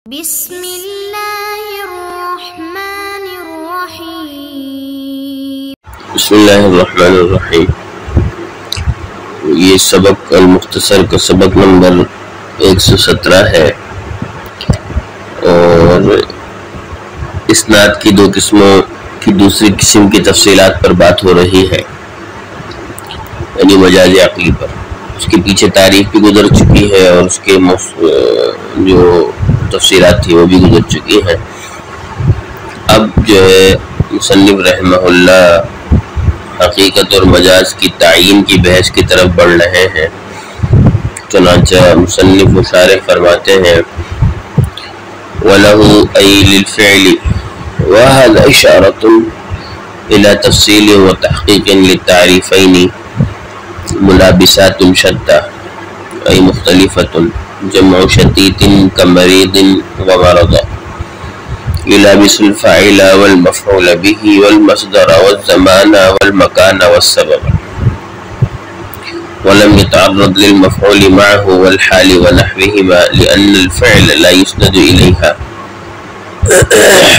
بسم اللہ الرحمن الرحیم۔ بسم اللہ الرحمن الرحیم۔ یہ سبق المختصر کا سبق نمبر 117 ہے اور اسناد کی دو قسموں کی دوسری قسم کی تفصیلات پر بات ہو رہی ہے، یعنی مجاز عقلی پر۔ اس کے پیچھے تعریف بھی گزر چکی ہے اور اس کے جو تفصیلات تھی وہ بھی گزر چکی ہیں۔ اب جو ہے مصنف رحمہ اللہ حقیقت اور مجاز کی تعین کی بحث کی طرف بڑھ رہے ہیں۔ چنانچہ مصنف و شارح فرماتے ہیں وَلَهُ أَيْ لِلْفِعْلِ وَهَذَا إِشَارَةٌ إِلَى تَفْصِيلٍ وَتَحْقِيقٍ لِلتَّعْرِيفَيْنِ مُلَابِسَاتٌ شَتَّى أي مختلفة جمع شتيت كمريض ومرض يلابس الفاعل والمفعول به والمصدر والزمان والمكان والسبب ولم يتعرض للمفعول معه والحال ونحوهما لأن الفعل لا يسند إليها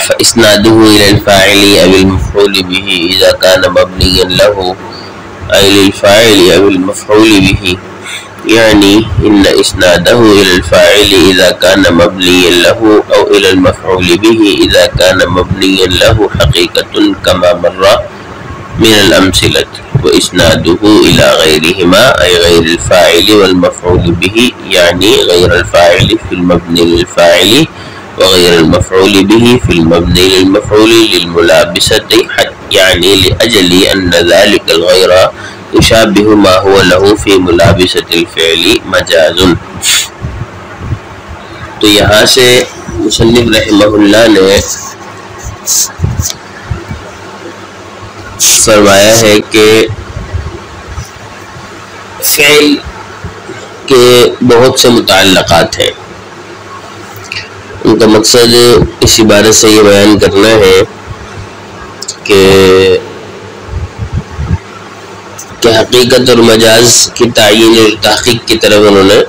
فإسناده إلى الفاعل أو المفعول به إذا كان مبنيا له أي للفاعل أو المفعول به، يعني إن إسناده إلى الفاعل إذا كان مبنيا له أو إلى المفعول به إذا كان مبنيا له حقيقة كما مر من الأمثلة، وإسناده إلى غيرهما أي غير الفاعل والمفعول به، يعني غير الفاعل في المبني للفاعل وغير المفعول به في المبني للمفعول للملابسة، يعني لأجل أن ذلك الغير يشابه ما هو له في ملابسة الفعل مجاز۔ تو یہاں سے مصنف رحمہ اللہ نے فرمایا ہے کہ فعل کے بہت سے متعلقات ہیں۔ ان کا مقصد اس عبارت سے یہ بیان کرنا ہے کہ حقیقت اور مجاز کی تعین اور تحقیق کی طرف انہوں نے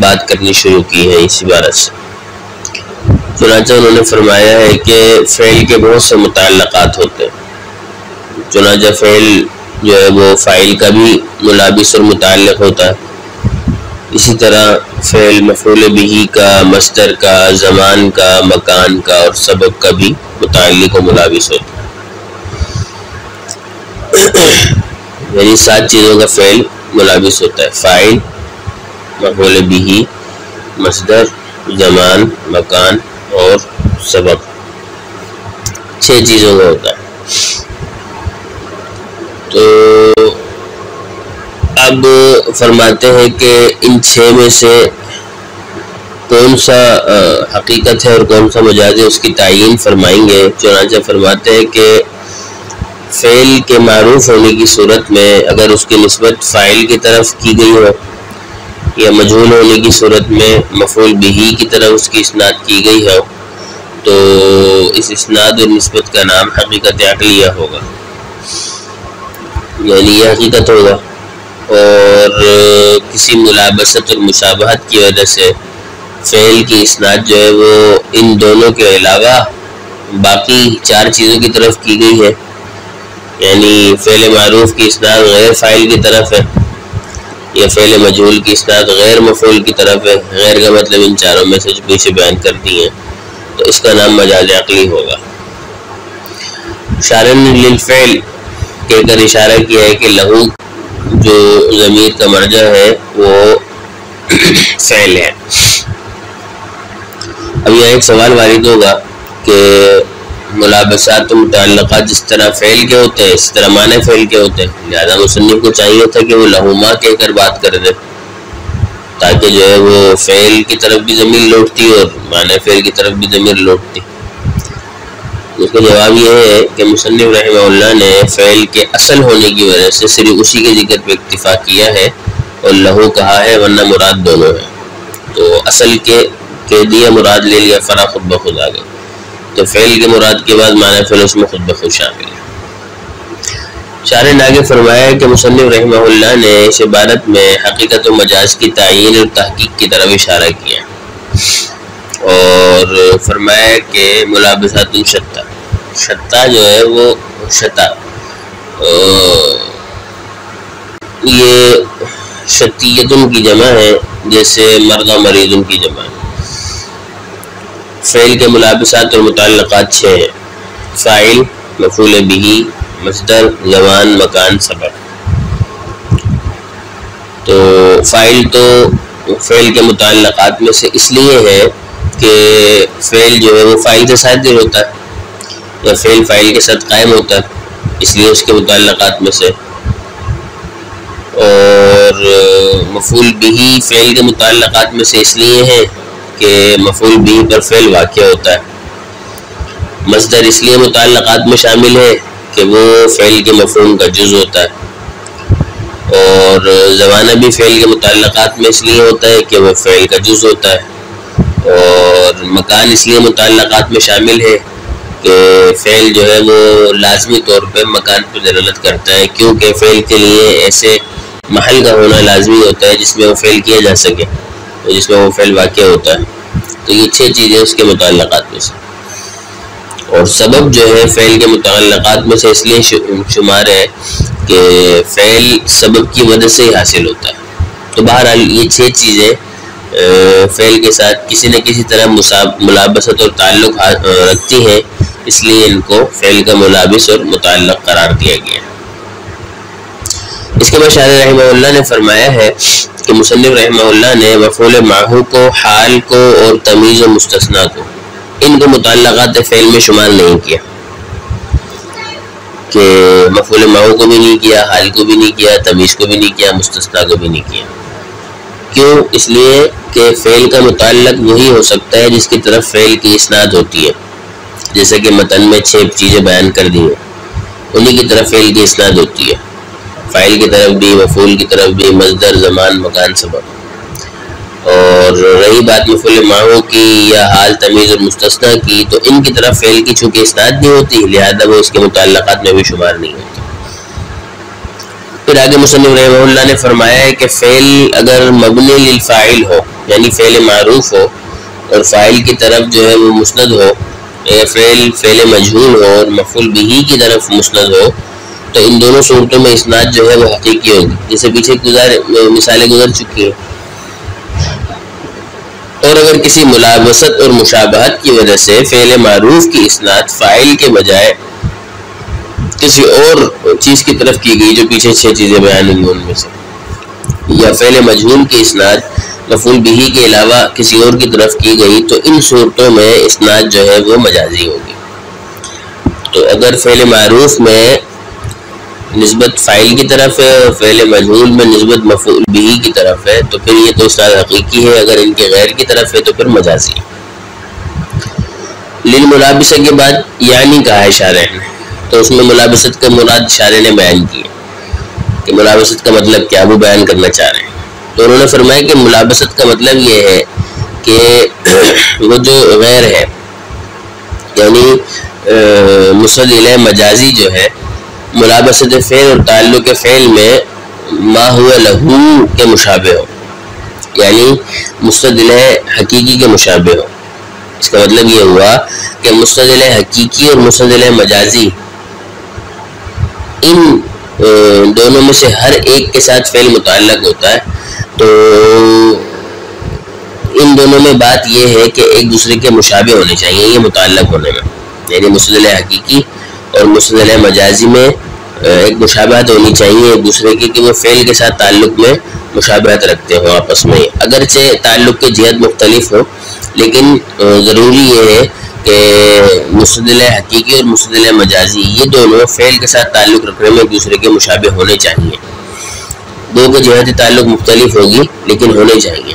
بات کرنی شروع کی ہے اس عبارت سے۔ چنانچہ انہوں نے فرمایا ہے کہ فعل کے بہت سے متعلقات ہوتے ہیں۔ چنانچہ فعل جو ہے وہ فاعل کا بھی ملابس اور متعلق ہوتا ہے، اسی طرح فعل مفعول به کا، مصدر کا، زمان کا، مکان کا اور سبب کا بھی متعلق و ملابس ہوتا ہے۔ یعنی 7 چیزوں کا فعل ملابس ہوتا ہے، فاعل، مفعول به، مصدر، زمان، مکان اور سبب، 6 چیزوں کا ہوتا ہے۔ تو اب فرماتے ہیں کہ ان 6 میں سے کون سا حقیقت ہے اور کون سا مجاز ہے اس کی تعین فرمائیں گے۔ چنانچہ فرماتے ہیں کہ فعل کے معروف ہونے کی صورت میں اگر اس کی نسبت فاعل کی طرف کی گئی ہو، یا مجہول ہونے کی صورت میں مفعول به کی طرف اس کی اسناد کی گئی ہو، تو اس اسناد اور نسبت کا نام حقیقت عقلیہ ہوگا، یعنی یہ حقیقت ہوگا۔ اور کسی ملابست اور مشابہت کی وجہ سے فعل کی اسناد جو ہے وہ ان دونوں کے علاوہ باقی 4 چیزوں کی طرف کی گئی ہے، یعنی فعل معروف کی اسناد غیر فاعل کی طرف ہے، یا فعل مجہول کی اسناد غیر مفعول کی طرف ہے۔ غیر کا مطلب ان 4 میں سے جو پیچھے بیان کر دی ہیں، تو اس کا نام مجاز عقلی ہوگا۔ شارح نے للفعل کہہ کر اشارہ کیا ہے کہ لہو جو ضمیر کا مرجع ہے وہ فعل ہے۔ اب یہاں ایک سوال وارد ہوگا کہ ملابسات و متعلقات جس طرح فعل کے ہوتے ہیں اس طرح معنی فعل کے ہوتے ہیں، لہذا مصنف کو چاہیے تھا کہ وہ لہما کہہ کر بات کر دے تاکہ جو ہے وہ فعل کی طرف بھی ضمیر لوٹتی اور معنی فعل کی طرف بھی ضمیر لوٹتی۔ اس کا جواب یہ ہے کہ مصنف رحمہ اللہ نے فعل کے اصل ہونے کی وجہ سے صرف اسی کے ذکر پہ اکتفا کیا ہے اور لہو کہا ہے، ورنہ مراد دونوں ہے۔ تو اصل کے کہہ دیا، مراد لے لیا، فرا خود بخود آ گئی، تو فعل کے مراد کے بعد معنی فعل اس میں خود بخود شامل ہے۔ شارح نے آگے فرمایا کہ مصنف رحمہ اللہ نے اس عبارت میں حقیقت و مجاز کی تعین اور تحقیق کی طرف اشارہ کیا اور فرمایا کہ ملابسات شتہ، شتہ جو ہے وہ شتہ یہ شتیتن کی جمع ہے، جیسے مرد و مریضن کی جمع ہے۔ فعل کے ملابسات اور متعلقات 6 ہیں: فاعل، مفعول بہ، مصدر، زمان، مکان، سبب۔ تو فاعل تو فعل کے متعلقات میں سے اس لیے ہے کہ فعل جو ہے وہ فاعل سے صادر ہوتا ہے، یا فعل فاعل کے ساتھ قائم ہوتا ہے، اس لیے اس کے متعلقات میں سے۔ اور مفعول بہ فعل کے متعلقات میں سے اس لیے ہے کہ مفعول بہ پر فعل واقع ہوتا ہے۔ مصدر اس لیے متعلقات میں شامل ہے کہ وہ فعل کے مفہوم کا جز ہوتا ہے۔ اور زمانہ بھی فعل کے متعلقات میں اس لیے ہوتا ہے کہ وہ فعل کا جز ہوتا ہے۔ اور مکان اس لیے متعلقات میں شامل ہے کہ فعل جو ہے وہ لازمی طور پہ مکان پر دلالت کرتا ہے، کیونکہ فعل کے لیے ایسے محل کا ہونا لازمی ہوتا ہے جس میں وہ فعل کیا جا سکے، جس میں وہ فعل واقع ہوتا ہے۔ تو یہ 6 چیزیں اس کے متعلقات میں سے۔ اور سبب جو ہے فعل کے متعلقات میں سے اس لیے شمار ہے کہ فعل سبب کی وجہ سے ہی حاصل ہوتا ہے۔ تو بہرحال یہ 6 چیزیں فعل کے ساتھ کسی نہ کسی طرح ملابست اور تعلق رکھتی ہیں، اس لیے ان کو فعل کا ملابس اور متعلق قرار دیا گیا ہے۔ اس کے بعد شارح رحمہ اللہ نے فرمایا ہے کہ مصنف رحمہ اللہ نے مفعول معہو کو، حال کو اور تمیز و مستثنیٰ کو، ان کو متعلقات فعل میں شمار نہیں کیا، کہ مفعول معہو کو بھی نہیں کیا، حال کو بھی نہیں کیا، تمیز کو بھی نہیں کیا، مستثنیٰ کو بھی نہیں کیا۔ کیوں؟ اس لیے کہ فعل کا متعلق وہی ہو سکتا ہے جس کی طرف فعل کی اسناد ہوتی ہے، جیسا کہ متن میں 6 چیزیں بیان کر دی ہیں، انہی کی طرف فعل کی اسناد ہوتی ہے، فاعل کی طرف بھی، مفعول کی طرف بھی، مصدر، زمان، مکان، سبب۔ اور رہی بات مفعول معہو کی یا حال، تمیز اور مستثنیٰ کی، تو ان کی طرف فعل کی چونکہ اسناد نہیں ہوتی، لہذا وہ اس کے متعلقات میں بھی شمار نہیں ہوتی۔ پھر آگے مصنف رحمہ اللہ نے فرمایا ہے کہ فعل اگر مبنی للفاعل ہو، یعنی فعل معروف ہو، اور فاعل کی طرف جو ہے وہ مسند ہو، یا فعل مجہول ہو اور مفعول بہ کی طرف مسند ہو، تو ان دونوں صورتوں میں اسناد جو ہے وہ حقیقی ہوگی، جیسے پیچھے مثالیں گزر چکی ہیں۔ اور اگر کسی ملابست اور مشابہت کی وجہ سے فعل معروف کی اسناد فاعل کے بجائے کسی اور چیز کی طرف کی گئی، جو پیچھے 6 چیزیں بیان ہوئی ان میں سے، یا فعل مجہول کی اسناد مفعول بہ کے علاوہ کسی اور کی طرف کی گئی، تو ان صورتوں میں اسناد جو ہے وہ مجازی ہوگی۔ تو اگر فعل معروف میں نسبت فاعل کی طرف ہے اور فعل مجہول میں نسبت مفعول بہ کی طرف ہے، تو پھر یہ تو اسناد حقیقی ہے، اگر ان کے غیر کی طرف ہے تو پھر مجازی ہے۔ للملابسہ کے بعد یعنی کہا ہے شارح نے، تو اس میں ملابست کا مراد شارح نے بیان کی ہے کہ ملابست کا مطلب کیا، وہ بیان کرنا چاہ رہے ہیں۔ تو انہوں نے فرمایا کہ ملابست کا مطلب یہ ہے کہ وہ جو غیر ہے، یعنی مسند الیہ مجازی جو ہے، ملابست فعل اور تعلق فعل میں ما ہوا لہو کے مشابہ ہو، یعنی مسند الیہ حقیقی کے مشابہ ہو۔ اس کا مطلب یہ ہوا کہ مسند الیہ حقیقی اور مسند الیہ مجازی، ان دونوں میں سے ہر ایک کے ساتھ فعل متعلق ہوتا ہے، تو ان دونوں میں بات یہ ہے کہ ایک دوسرے کے مشابہ ہونے چاہیے یہ متعلق ہونے میں، یعنی مسند الیہ حقیقی اور مسند الیہ مجازی میں ایک مشابہت ہونی چاہیے ایک دوسرے کی، کہ وہ فعل کے ساتھ تعلق میں مشابہت رکھتے ہوں آپس میں، اگرچہ تعلق کی جہت مختلف ہو، لیکن ضروری یہ ہے کہ مسند الیہ حقیقی اور مسند الیہ مجازی یہ دونوں فعل کے ساتھ تعلق رکھنے میں ایک دوسرے کے مشابہ ہونے چاہیے۔ دو کے جہت تعلق مختلف ہوگی لیکن ہونے چاہیے،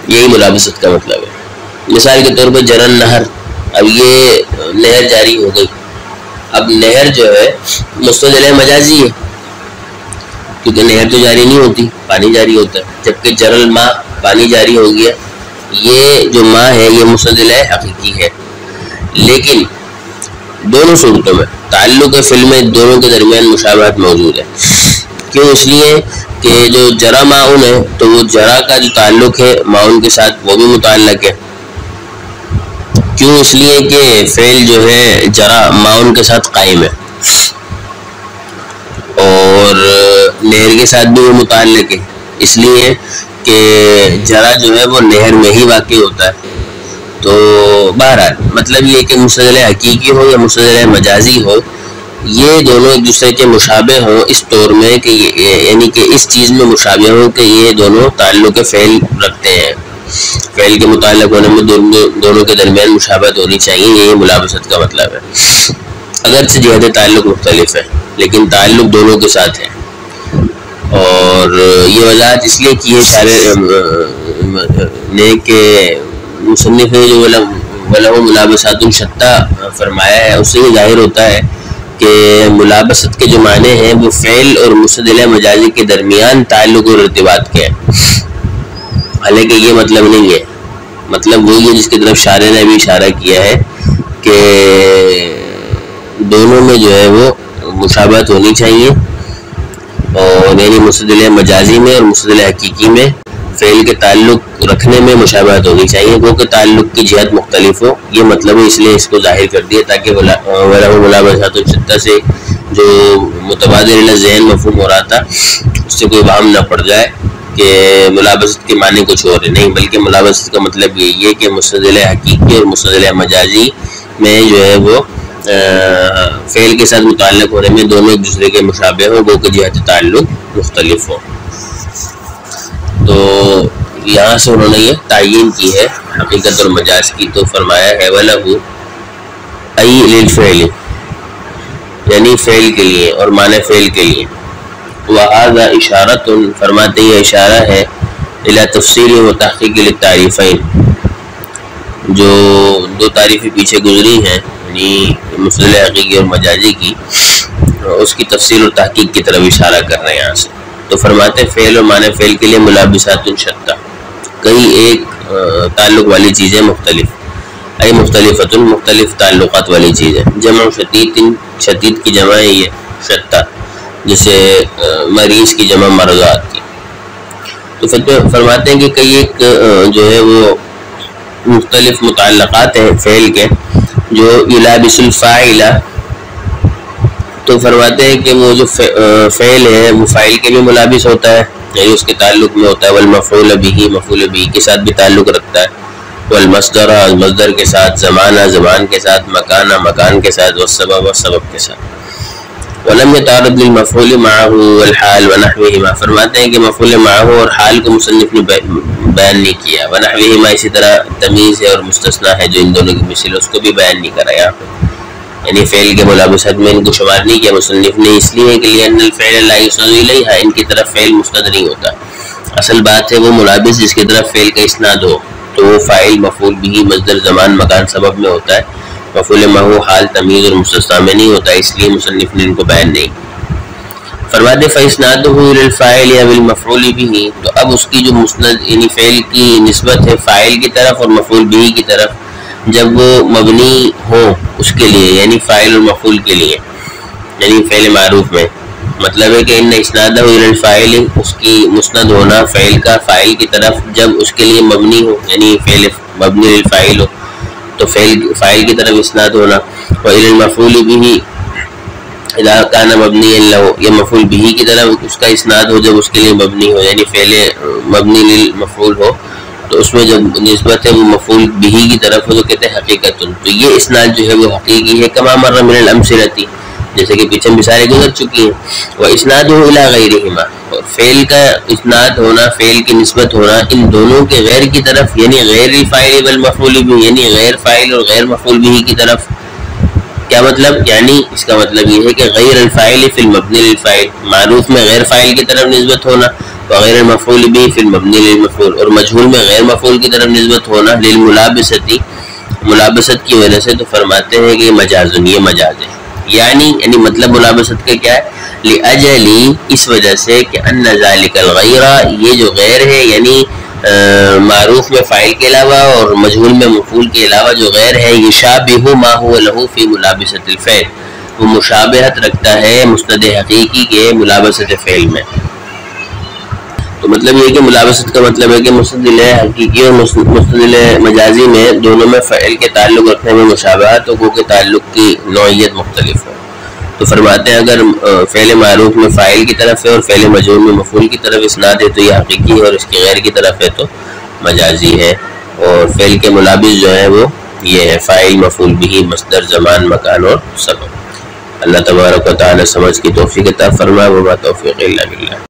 یہی ملابست کا مطلب ہے۔ مثال کے طور پر جرن نہر، اب یہ نہر جاری ہو گئی، اب نہر جو ہے مسند الیہ مجازی ہے، کیونکہ نہر تو جاری نہیں ہوتی، پانی جاری ہوتا ہے، جبکہ جرل ماء پانی جاری ہو گیا، یہ جو ماء ہے یہ مسند الیہ حقیقی ہے۔ لیکن دونوں صورتوں میں تعلق فعل میں دونوں کے درمیان مشابہت موجود ہے۔ کیوں؟ اس لیے کہ جو جرا معاون ہے تو وہ جرا کا جو تعلق ہے معاون کے ساتھ وہ بھی متعلق ہے، کیوں؟ اس لیے کہ فعل جو ہے جرا معاون کے ساتھ قائم ہے اور نہر کے ساتھ بھی وہ متعلق ہے، اس لیے کہ جرا جو ہے وہ نہر میں ہی واقع ہوتا ہے۔ تو بہرحال مطلب یہ کہ مستدل حقیقی ہو یا مستدل مجازی ہو، یہ دونوں ایک دوسرے کے مشابہ ہوں اس طور میں کہ یعنی کہ اس چیز میں مشابہ ہوں کہ یہ دونوں تعلق فعل رکھتے ہیں، فعل کے متعلق ہونے میں دونوں کے درمیان مشابہت ہونی چاہیے، یہ ملابست کا مطلب ہے۔ اگرچہ جہت تعلق مختلف ہے لیکن تعلق دونوں کے ساتھ ہے، اور یہ وضاحت اس لیے کی ہے شارح نے کہ مصنف نے جو وَلَهُ ملابسات شتیٰ فرمایا ہے، اس سے یہ ظاہر ہوتا ہے کہ ملابست کے جو معنی ہیں وہ فعل اور مستدل مجازی کے درمیان تعلق اور ارتباط کے ہیں، حالانکہ یہ مطلب نہیں ہے۔ مطلب وہی ہے جس کی طرف شارح نے بھی اشارہ کیا ہے کہ دونوں میں جو ہے وہ مشابہت ہونی چاہیے، اور یعنی مستدل مجازی میں اور مستدل حقیقی میں فعل کے تعلق رکھنے میں مشابہت ہونی چاہیے، کیونکہ تعلق کی جہت مختلف ہو، یہ مطلب ہے، اس لیے اس کو ظاہر کر دیا تاکہ وَلَهُ ملابسات شتیٰ سے جو متبادل ذہن مفہوم ہو رہا تھا اس سے کوئی وہم نہ پڑ جائے کہ ملابست کے معنی کچھ اور ہے، نہیں، بلکہ ملابست کا مطلب یہی ہے کہ مستدل حقیقی اور مستدل مجازی میں جو ہے وہ فعل کے ساتھ متعلق ہونے میں دونوں ایک دوسرے کے مشابہ ہوں، وہ کہ جہت تعلق مختلف ہو۔ تو یہاں سے انہوں نے یہ تعیین کی ہے حقیقت اور مجاز کی، تو فرمایا ہے وَلَهُ ای للفعل، یعنی فعل کے لیے اور معنی فعل کے لیے، وَهَذَا إِشَارَةٌ، فرماتے یہ اشارہ ہے إِلَى تفصیل و تحقیق للتعریفین، جو دو تعریفیں پیچھے گزری ہیں یعنی مستدل حقیقی اور مجازی کی، اس کی تفصیل اور تحقیق کی طرف اشارہ کر رہے ہیں یہاں سے۔ تو فرماتے ہیں فعل اور معنی فعل کے لیے ملابسات شتیٰ، کئی ایک تعلق والی چیزیں مختلف، ای مختلفۃ، مختلف تعلقات والی چیزیں، جمع شتیت، شتیت کی جمع ہے یہ شتیٰ، جیسے مریض کی جمع مرضات کی۔ تو فرماتے ہیں کہ کئی ایک جو ہے وہ مختلف متعلقات ہیں فعل کے جو یلابس الفاعل، تو فرماتے ہیں کہ وہ جو فعل ہے وہ فاعل کے بھی ملابس ہوتا ہے، یعنی اس کے تعلق میں ہوتا ہے، والمفعول به، مفعول به کے ساتھ بھی تعلق رکھتا ہے، والمصدر، مصدر کے ساتھ، زمانہ، زمان کے ساتھ، مکان، مکان کے ساتھ، والسبب، سبب کے ساتھ۔ ولم يتعرض للمفعول معه والحال ونحوهما، فرماتے ہیں کہ مفعول معه اور حال کو مصنف نے بیان نہیں کیا، ونحوهما اسی طرح تمیز ہے اور مستثنا ہے جو ان دونوں کی مثل، اس کو بھی بیان نہیں کرا یہاں پہ، یعنی فعل کے ملابست میں ان کو شمار نہیں کیا مصنف نے، اس لیے کہ لأن الفعل لا يسند الیہا، ان کی طرف فعل مستند نہیں ہوتا، اصل بات ہے وہ ملابس جس کی طرف فعل کا اسناد ہو تو وہ فاعل، مفعول به، مصدر، زمان، مکان، سبب میں ہوتا ہے، مفعول معه، حال، تمیز اور مستثنا میں نہیں ہوتا، اس لیے مصنف نے ان کو بیان نہیں۔ فرماتے فإسناده إلى الفاعل یا بالمفعول به، تو اب اس کی جو مسند یعنی فعل کی نسبت ہے فاعل کی طرف اور مفعول به کی طرف، جب وہ مبنی ہو اس کے لیے، یعنی فاعل اور مفعول کے لیے، یعنی فعل معروف میں، مطلب ہے کہ ان اسنادہ الى الفاعل، اس کی مسند ہونا فعل کا فاعل کی طرف جب اس کے لیے مبنی ہو، یعنی فعل مبنی للفاعل ہو تو فاعل کی طرف اسناد ہونا، وإلى المفعول به اذا كان مبنيا له، یہ مفعول به کی طرف اس کا اسناد ہو جب اس کے لیے مبنی ہو، یعنی فعل مبنی للمفعول ہو تو اس میں جب نسبت ہے وہ مفعول به کی طرف ہو تو کہتے ہیں حقیقت، تو یہ اسناد جو ہے وہ حقیقی ہے، کما مر من الامثلۃ، جیسے کہ پیچھے مثالیں گزر چکی ہیں، واسناده الى غیرهما، اور فعل کا اسناد ہونا، فعل کی نسبت ہونا ان دونوں کے غیر کی طرف، یعنی غیر الفاعل والمفعول به، یعنی غیر فاعل اور غیر مفعول به کی طرف۔ کیا مطلب؟ یعنی اس کا مطلب یہ ہے کہ غیر الفاعل فی المبنی للفاعل، معروف میں غیر فاعل کی طرف نسبت ہونا، وغیر المفعول به فی المبنی للمفعول، اور مجہول میں غیر مفعول کی طرف نسبت ہونا، للملابستی، ملابست کی وجہ سے، تو فرماتے ہیں کہ مجاز، یہ مجاز ہے، یعنی مطلب ملابست کا کیا ہے، لأجلی، اس وجہ سے کہ ان ذالک الغیر، یہ جو غیر ہے یعنی معروف میں فاعل کے علاوہ اور مجہول میں مفعول کے علاوہ جو غیر ہے، یشابہ ما هو له فی ملابست الفعل، وہ مشابہت رکھتا ہے مسند حقیقی کے ملابست فعل میں۔ تو مطلب یہ کہ ملابست کا مطلب ہے کہ مستدل حقیقی اور مستدل مجازی میں دونوں میں فعل کے تعلق رکھنے میں مشابہت ہو کہ تعلق کی نوعیت مختلف ہو. تو فرماتے ہیں اگر فعل معروف میں فاعل کی طرف ہے اور فعل مجرور میں مفعول کی طرف اسناد ہے تو یہ حقیقی ہے، اور اس کی غیر کی طرف ہے تو مجازی ہے. اور فعل کے ملابس جو ہے وہ یہ ہے فاعل، مفعول بہ، مصدر، زمان، مکان اور سبب. اللہ تبارک و تعالی سمجھ کی توفیق عطا فرمائے. وما توفیق الا باللہ.